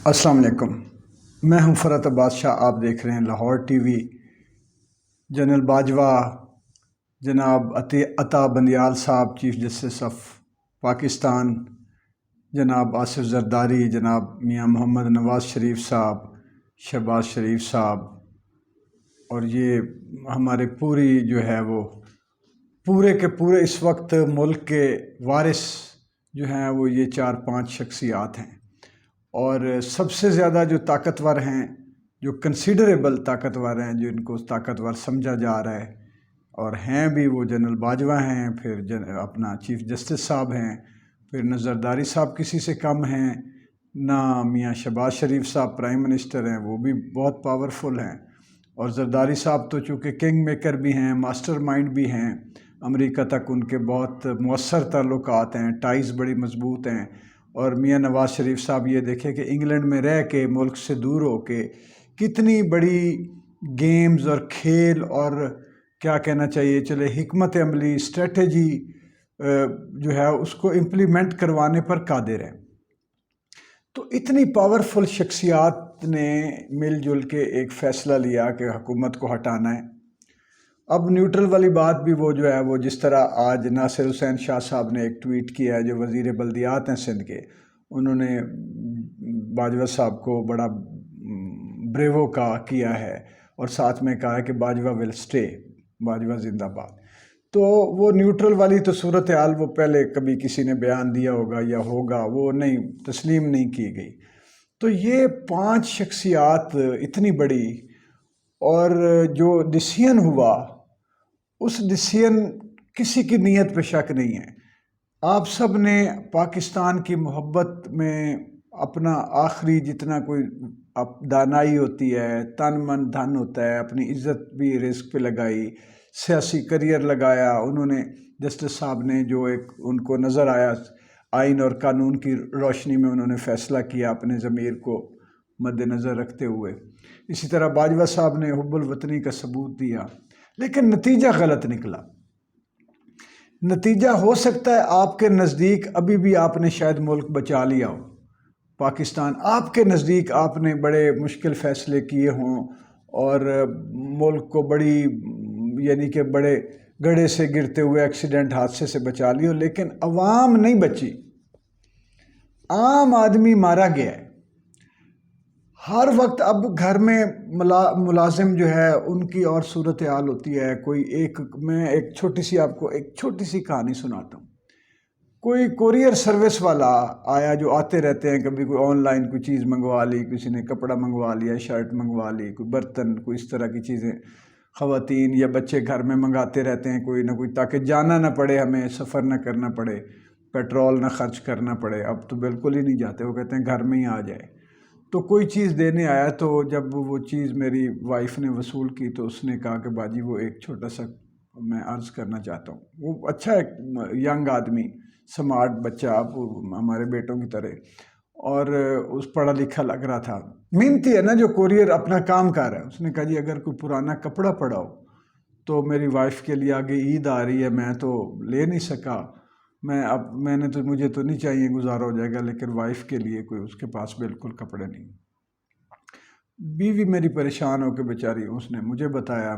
السلام علیکم، میں ہوں فرحت عباس شاہ۔ آپ دیکھ رہے ہیں Lahore T V. General Bajwa جناب عطا بندیال صاحب، چیف جسٹس آف پاکستان، جناب آصف زرداری، جناب میاں محمد نواز شریف صاحب، شہباز شریف صاحب، اور یہ ہمارے پوری جو ہے وہ پورے کے پورے اس وقت ملک کے وارث جو ہیں وہ یہ 4-5 شخصیات ہیں، اور سب سے زیادہ جو طاقتور ہیں، جو کنسیڈریبل طاقتور ہیں، جو ان کو طاقتور سمجھا جا رہا ہے اور ہیں بھی، وہ جنرل باجوہ ہیں، پھر اپنا چیف جسٹس صاحب ہیں، پھر نہ زرداری صاحب کسی سے کم ہیں، نہ میاں شہباز شریف صاحب پرائم منسٹر ہیں، وہ بھی بہت پاورفل ہیں، اور زرداری صاحب تو چونکہ کنگ میکر بھی ہیں، ماسٹر مائنڈ بھی ہیں، امریکہ تک ان کے بہت مؤثر تعلقات ہیں، ٹائز بڑی مضبوط ہیں، اور میاں نواز شریف صاحب یہ دیکھیں کہ انگلینڈ میں رہ کے، ملک سے دور ہو کے، کتنی بڑی گیمز اور کھیل اور کیا کہنا چاہیے چلے حکمت عملی، اسٹریٹجی جو ہے اس کو امپلیمنٹ کروانے پر قادر ہے۔ تو اتنی پاورفل شخصیات نے مل جل کے ایک فیصلہ لیا کہ حکومت کو ہٹانا ہے۔ اب نیوٹرل والی بات بھی وہ جو ہے وہ جس طرح آج ناصر حسین شاہ صاحب نے ایک ٹویٹ کیا ہے، جو وزیر بلدیات ہیں سندھ کے، انہوں نے باجوہ صاحب کو بڑا بریوو کا کیا ہے، اور ساتھ میں کہا ہے کہ باجوہ ول سٹے، باجوہ زندہ باد۔ تو وہ نیوٹرل والی تو صورتحال وہ پہلے کبھی کسی نے بیان دیا ہوگا یا ہوگا، وہ نہیں تسلیم نہیں کی گئی۔ تو یہ 5 شخصیات اتنی بڑی، اور جو ڈیسیژن ہوا اس ڈیسیژن کسی کی نیت پہ شک نہیں ہے۔ آپ سب نے پاکستان کی محبت میں اپنا آخری جتنا کوئی دانائی ہوتی ہے، تن من دھن ہوتا ہے، اپنی عزت بھی رزق پہ لگائی، سیاسی کریئر لگایا۔ انہوں نے جسٹس صاحب نے جو ایک ان کو نظر آیا آئین اور قانون کی روشنی میں، انہوں نے فیصلہ کیا اپنے ضمیر کو مد نظر رکھتے ہوئے۔ اسی طرح باجوہ صاحب نے حب الوطنی کا ثبوت دیا، لیکن نتیجہ غلط نکلا۔ نتیجہ ہو سکتا ہے آپ کے نزدیک ابھی بھی آپ نے شاید ملک بچا لیا ہو، پاکستان آپ کے نزدیک آپ نے بڑے مشکل فیصلے کیے ہوں اور ملک کو بڑی یعنی کہ بڑے گڑھے سے گرتے ہوئے ایکسیڈنٹ حادثے سے بچا لی ہو، لیکن عوام نہیں بچی، عام آدمی مارا گیا ہے۔ ہر وقت اب گھر میں ملازم جو ہے ان کی اور صورتحال ہوتی ہے۔ میں ایک چھوٹی سی آپ کو ایک چھوٹی سی کہانی سناتا ہوں۔ کوئی کوریئر سروس والا آیا، جو آتے رہتے ہیں، کبھی کوئی آن لائن کوئی چیز منگوا لی، کسی نے کپڑا منگوا لیا، شرٹ منگوا لی، کوئی برتن، کوئی اس طرح کی چیزیں خواتین یا بچے گھر میں منگاتے رہتے ہیں کوئی نہ کوئی، تاکہ جانا نہ پڑے، ہمیں سفر نہ کرنا پڑے، پیٹرول نہ خرچ کرنا پڑے۔ اب تو بالکل ہی نہیں جاتے، وہ کہتے ہیں گھر میں ہی آ جائے۔ تو کوئی چیز دینے آیا، تو جب وہ چیز میری وائف نے وصول کی تو اس نے کہا کہ باجی وہ ایک چھوٹا سا میں عرض کرنا چاہتا ہوں۔ وہ اچھا ایک ینگ آدمی، سمارٹ بچہ، ہمارے بیٹوں کی طرح، اور اس پڑھا لکھا لگ رہا تھا، محنتی ہے نا جو کوریئر اپنا کام کر رہا ہے۔ اس نے کہا جی اگر کوئی پرانا کپڑا پڑا ہو تو میری وائف کے لیے آگے عید آ رہی ہے، میں تو لے نہیں سکا، مجھے تو نہیں چاہیے، گزارا ہو جائے گا، لیکن وائف کے لیے کوئی اس کے پاس بالکل کپڑے نہیں۔ بیوی میری پریشان ہو کے بیچاری، اس نے مجھے بتایا،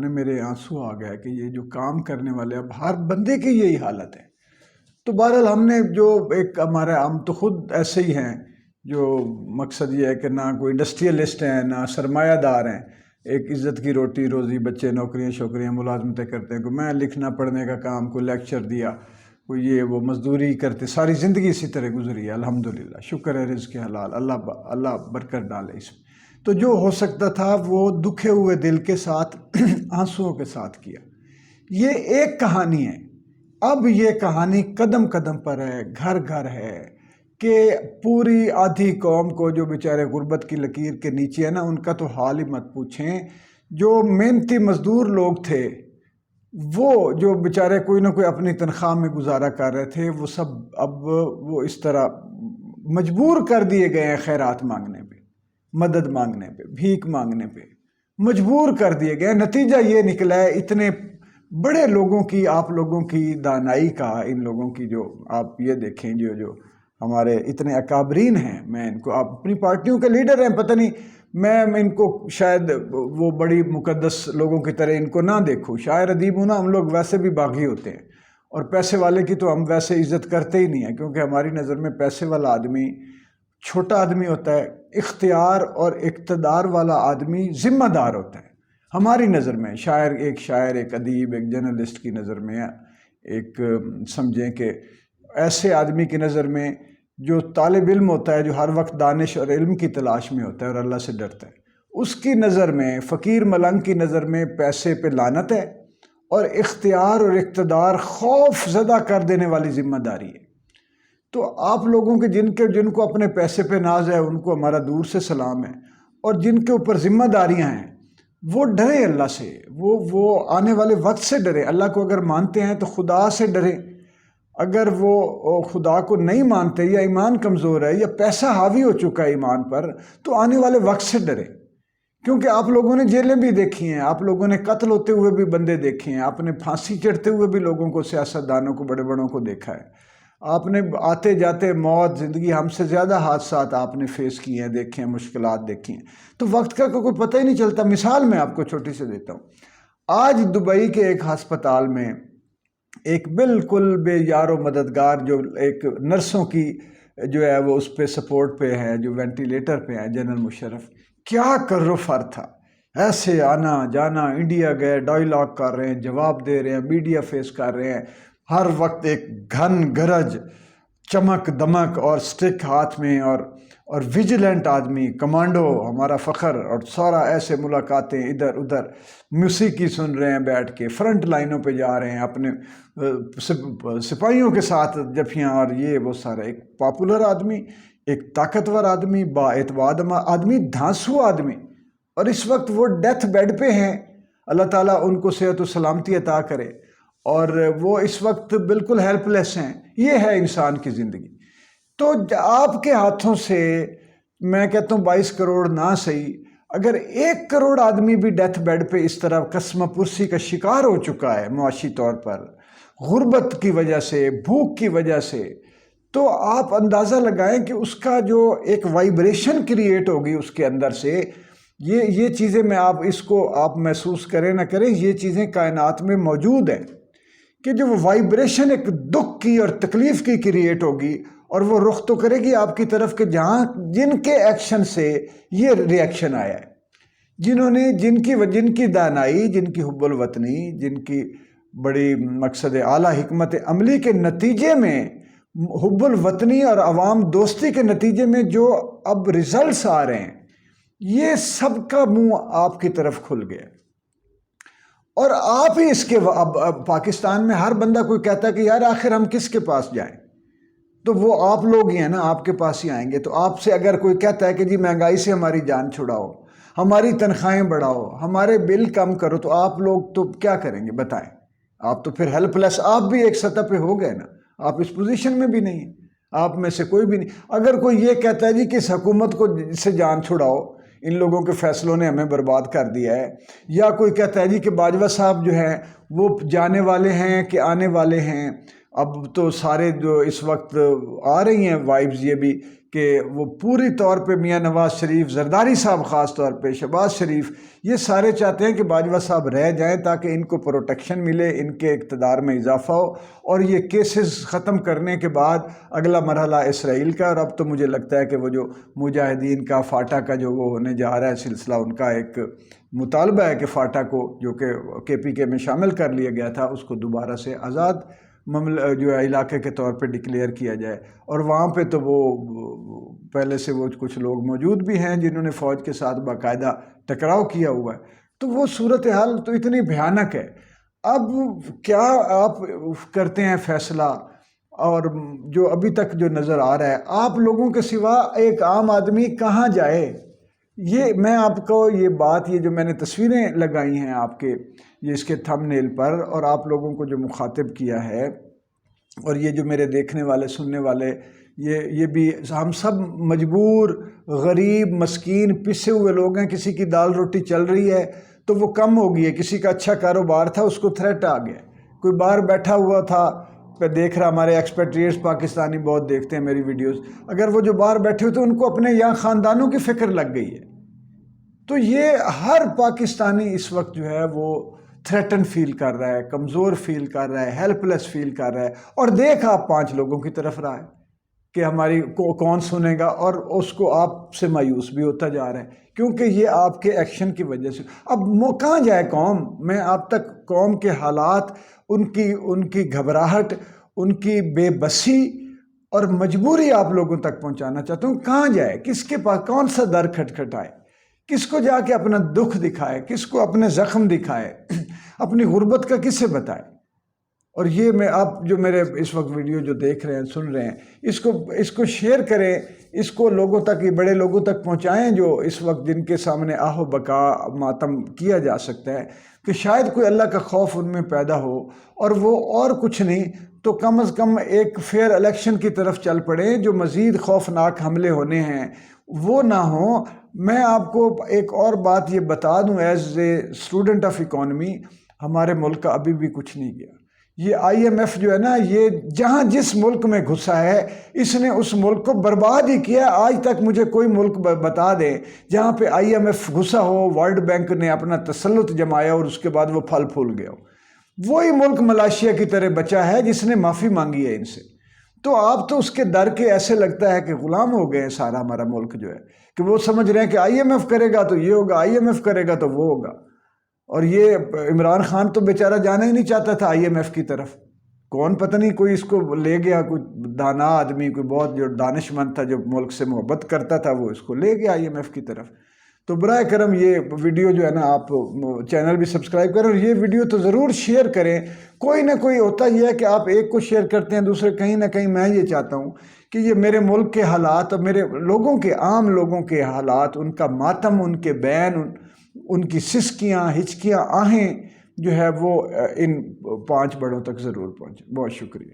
میرے آنسو آ گیا کہ یہ جو کام کرنے والے، اب ہر بندے کی یہی حالت ہے۔ تو بہرحال ہم نے جو ہم تو خود ایسے ہی ہیں، جو مقصد یہ ہے کہ نہ کوئی انڈسٹریلسٹ ہیں، نہ سرمایہ دار ہیں، ایک عزت کی روٹی روزی، بچے نوکریاں شوکریاں ملازمتیں کرتے ہیں، کوئی میں لکھنا پڑھنے کا کام، کوئی لیکچر دیا، کوئی یہ وہ مزدوری کرتے، ساری زندگی اسی طرح گزری ہے، الحمدللہ، شکر ہے رزق حلال، اللہ برکت ڈالے اس میں۔ تو جو ہو سکتا تھا وہ دکھے ہوئے دل کے ساتھ آنسوؤں کے ساتھ کیا۔ یہ ایک کہانی ہے۔ اب یہ کہانی قدم قدم پر ہے، گھر گھر ہے، کہ پوری آدھی قوم کو جو بیچارے غربت کی لکیر کے نیچے ہے نا، ان کا تو حال ہی مت پوچھیں۔ جو محنتی مزدور لوگ تھے، وہ جو بیچارے کوئی نہ کوئی اپنی تنخواہ میں گزارا کر رہے تھے، وہ سب اب وہ اس طرح مجبور کر دیے گئے ہیں خیرات مانگنے پہ، مدد مانگنے پہ، بھیک مانگنے پہ مجبور کر دیے گئے۔ نتیجہ یہ نکلا ہے، اتنے بڑے لوگوں کی، آپ لوگوں کی دانائی کا، ان لوگوں کی جو آپ یہ دیکھیں جو ہمارے اتنے اکابرین ہیں، میں ان کو، آپ اپنی پارٹیوں کے لیڈر ہیں، پتہ نہیں میں ان کو شاید وہ بڑی مقدس لوگوں کی طرح ان کو نہ دیکھوں، شاعر ادیب ہوں نا، ہم لوگ ویسے بھی باغی ہوتے ہیں، اور پیسے والے کی تو ہم ویسے عزت کرتے ہی نہیں ہیں، کیونکہ ہماری نظر میں پیسے والا آدمی چھوٹا آدمی ہوتا ہے، اختیار اور اقتدار والا آدمی ذمہ دار ہوتا ہے ہماری نظر میں۔ شاعر، ایک ادیب، ایک جرنلسٹ کی نظر میں، ایک سمجھیں کہ ایسے آدمی کی نظر میں جو طالب علم ہوتا ہے، جو ہر وقت دانش اور علم کی تلاش میں ہوتا ہے اور اللہ سے ڈرتا ہے، اس کی نظر میں، فقیر ملنگ کی نظر میں پیسے پہ لعنت ہے، اور اختیار اور اقتدار خوف زدہ کر دینے والی ذمہ داری ہے۔ تو آپ لوگوں کے جن کو اپنے پیسے پہ ناز ہے، ان کو ہمارا دور سے سلام ہے، اور جن کے اوپر ذمہ داریاں ہیں وہ ڈرے اللہ سے، وہ آنے والے وقت سے ڈرے۔ اللہ کو اگر مانتے ہیں تو خدا سے ڈرے، اگر وہ خدا کو نہیں مانتے یا ایمان کمزور ہے یا پیسہ حاوی ہو چکا ہے ایمان پر، تو آنے والے وقت سے ڈرے، کیونکہ آپ لوگوں نے جیلیں بھی دیکھی ہیں، آپ لوگوں نے قتل ہوتے ہوئے بھی بندے دیکھے ہیں، آپ نے پھانسی چڑھتے ہوئے بھی لوگوں کو، سیاستدانوں کو، بڑے بڑوں کو دیکھا ہے، آپ نے آتے جاتے موت، زندگی، ہم سے زیادہ حادثات آپ نے فیس کیے ہیں، دیکھے ہیں، مشکلات دیکھی ہیں، تو وقت کا کوئی پتہ ہی نہیں چلتا۔ مثال میں آپ کو چھوٹی سے دیتا ہوں، آج دبئی کے ایک ہسپتال میں ایک بالکل بے یار و مددگار، جو ایک نرسوں کی جو ہے وہ اس پہ سپورٹ پہ ہے، جو وینٹیلیٹر پہ ہیں، جنرل مشرف، کیا کر و فر تھا، ایسے آنا جانا، انڈیا گئے، ڈائیلاگ کر رہے ہیں، جواب دے رہے ہیں، میڈیا فیس کر رہے ہیں، ہر وقت ایک گھن گرج، چمک دمک اور سٹک ہاتھ میں، اور ویجیلنٹ آدمی، کمانڈو، ہمارا فخر، اور سارا ایسے ملاقاتیں، ادھر ادھر موسیقی سن رہے ہیں بیٹھ کے، فرنٹ لائنوں پہ جا رہے ہیں اپنے سپاہیوں کے ساتھ جفیاں، اور یہ وہ سارا، ایک پاپولر آدمی، ایک طاقتور آدمی، با اعتماد آدمی، دھانسو آدمی، اور اس وقت وہ ڈیتھ بیڈ پہ ہیں، اللہ تعالیٰ ان کو صحت و سلامتی عطا کرے، اور وہ اس وقت بالکل ہیلپ لیس ہیں۔ یہ ہے انسان کی زندگی۔ تو آپ کے ہاتھوں سے، میں کہتا ہوں 22 کروڑ نہ صحیح، اگر 1 کروڑ آدمی بھی ڈیتھ بیڈ پہ اس طرح قسم پرسی کا شکار ہو چکا ہے معاشی طور پر، غربت کی وجہ سے، بھوک کی وجہ سے، تو آپ اندازہ لگائیں کہ اس کا جو ایک وائبریشن کریٹ ہوگی اس کے اندر سے، یہ چیزیں، میں آپ اس کو آپ محسوس کریں نہ کریں، یہ چیزیں کائنات میں موجود ہیں، کہ جو وہ وائبریشن ایک دکھ کی اور تکلیف کی کریٹ ہوگی، اور وہ رخ تو کرے گی آپ کی طرف کہ جن کے ایکشن سے یہ ریاکشن آیا ہے، جن کی دانائی، جن کی حب الوطنی، جن کی بڑی مقصد اعلیٰ حکمت عملی کے نتیجے میں، حب الوطنی اور عوام دوستی کے نتیجے میں جو اب ریزلٹس آ رہے ہیں، یہ سب کا منہ آپ کی طرف کھل گیا، اور آپ ہی اس کے اب پاکستان میں ہر بندہ کوئی کہتا ہے کہ یار آخر ہم کس کے پاس جائیں، تو وہ آپ لوگ ہی ہیں نا، آپ کے پاس ہی آئیں گے۔ تو آپ سے اگر کوئی کہتا ہے کہ جی مہنگائی سے ہماری جان چھڑاؤ، ہماری تنخواہیں بڑھاؤ، ہمارے بل کم کرو، تو آپ لوگ تو کیا کریں گے بتائیں؟ آپ تو پھر ہیلپ لیس، آپ بھی ایک سطح پہ ہو گئے نا، آپ اس پوزیشن میں بھی نہیں ہیں، آپ میں سے کوئی بھی نہیں۔ اگر کوئی یہ کہتا ہے جی کہ اس حکومت کو سے جان چھڑاؤ، ان لوگوں کے فیصلوں نے ہمیں برباد کر دیا ہے، یا کوئی کہتا ہے جی کہ باجوہ صاحب جو ہیں وہ جانے والے ہیں کہ آنے والے ہیں، اب تو سارے جو اس وقت آ رہی ہیں وائبز یہ بھی کہ وہ پوری طور پہ میاں نواز شریف، زرداری صاحب خاص طور پہ، شہباز شریف، یہ سارے چاہتے ہیں کہ باجوہ صاحب رہ جائیں تاکہ ان کو پروٹیکشن ملے، ان کے اقتدار میں اضافہ ہو، اور یہ کیسز ختم کرنے کے بعد اگلا مرحلہ اسرائیل کا۔ اور اب تو مجھے لگتا ہے کہ وہ جو مجاہدین کا فاٹا کا جو وہ ہونے جا رہا ہے سلسلہ، ان کا ایک مطالبہ ہے کہ فاٹا کو، جو کہ KPK میں شامل کر لیا گیا تھا، اس کو دوبارہ سے آزاد جو ہے علاقے کے طور پہ ڈکلیئر کیا جائے، اور وہاں پہ تو وہ پہلے سے وہ کچھ لوگ موجود بھی ہیں جنہوں نے فوج کے ساتھ باقاعدہ ٹکراؤ کیا ہوا ہے۔ تو وہ صورتحال تو اتنی بھیانک ہے۔ اب کیا آپ کرتے ہیں فیصلہ، اور جو ابھی تک جو نظر آ رہا ہے، آپ لوگوں کے سوا ایک عام آدمی کہاں جائے؟ یہ میں آپ کو یہ بات، یہ جو میں نے تصویریں لگائی ہیں آپ کے یہ اس کے تھم نیل پر، اور آپ لوگوں کو جو مخاطب کیا ہے، اور یہ جو میرے دیکھنے والے سننے والے، یہ بھی ہم سب مجبور، غریب، مسکین، پسے ہوئے لوگ ہیں۔ کسی کی دال روٹی چل رہی ہے تو وہ کم ہو گئی ہے، کسی کا اچھا کاروبار تھا اس کو تھریٹ آ گیا، کوئی باہر بیٹھا ہوا تھا پہ دیکھ رہا، ہمارے ایکسپیٹریٹس پاکستانی بہت دیکھتے ہیں میری ویڈیوز، اگر وہ جو باہر بیٹھے ہوتے ہیں ان کو اپنے یہاں خاندانوں کی فکر لگ گئی ہے. تو یہ ہر پاکستانی اس وقت جو ہے وہ تھریٹن فیل کر رہا ہے، کمزور فیل کر رہا ہے، ہیلپ لیس فیل کر رہا ہے. اور دیکھ آپ 5 لوگوں کی طرف رہا ہے کہ ہماری کون سنے گا، اور اس کو آپ سے مایوس بھی ہوتا جا رہا ہے کیونکہ یہ آپ کے ایکشن کی وجہ سے. اب کہاں جائے قوم؟ میں آپ تک قوم کے حالات، ان کی گھبراہٹ، ان کی بے بسی اور مجبوری آپ لوگوں تک پہنچانا چاہتا ہوں. کہاں جائے؟ کس کے پاس کون سا در کھٹکھٹائے؟ کس کو جا کے اپنا دکھ دکھائے؟ کس کو اپنے زخم دکھائے؟ اپنی غربت کا کسے بتائے؟ اور یہ میں آپ جو میرے اس وقت ویڈیو جو دیکھ رہے ہیں، سن رہے ہیں، اس کو شیئر کریں، اس کو لوگوں تک، یہ بڑے لوگوں تک پہنچائیں جو اس وقت جن کے سامنے آہ و بکا ماتم کیا جا سکتا ہے، کہ شاید کوئی اللہ کا خوف ان میں پیدا ہو، اور وہ اور کچھ نہیں تو کم از کم ایک فیئر الیکشن کی طرف چل پڑیں. جو مزید خوفناک حملے ہونے ہیں وہ نہ ہوں. میں آپ کو ایک اور بات یہ بتا دوں، as a student of economy, ہمارے ملک کا ابھی بھی کچھ نہیں گیا. یہ آئی ایم ایف جو ہے نا، یہ جہاں جس ملک میں گھسا ہے اس نے اس ملک کو برباد ہی کیا. آج تک مجھے کوئی ملک بتا دے جہاں پہ آئی ایم ایف گھسا ہو، ورلڈ بینک نے اپنا تسلط جمایا اور اس کے بعد وہ پھل پھول گیا ہو. وہی ملک ملائیشیا کی طرح بچا ہے جس نے معافی مانگی ہے ان سے. تو آپ تو اس کے در کے ایسے لگتا ہے کہ غلام ہو گئے ہیں. سارا ہمارا ملک جو ہے کہ وہ سمجھ رہے ہیں کہ آئی ایم ایف کرے گا تو یہ ہوگا، آئی ایم ایف کرے گا تو وہ ہوگا. اور یہ عمران خان تو بیچارہ جانا ہی نہیں چاہتا تھا آئی ایم ایف کی طرف. کون پتہ نہیں کوئی اس کو لے گیا، کوئی دانا آدمی، کوئی بہت جو دانش مند تھا، جو ملک سے محبت کرتا تھا، وہ اس کو لے گیا آئی ایم ایف کی طرف. تو براہ کرم یہ ویڈیو جو ہے نا، آپ چینل بھی سبسکرائب کریں اور یہ ویڈیو تو ضرور شیئر کریں. کوئی نہ کوئی ہوتا یہ ہے کہ آپ ایک کو شیئر کرتے ہیں، دوسرے کہیں نہ کہیں. میں یہ چاہتا ہوں کہ یہ میرے ملک کے حالات اور میرے لوگوں کے، عام لوگوں کے حالات، ان کا ماتم، ان کے بین، ان کی سسکیاں، ہچکیاں، آہیں جو ہے وہ ان 5 بڑوں تک ضرور پہنچے. بہت شکریہ.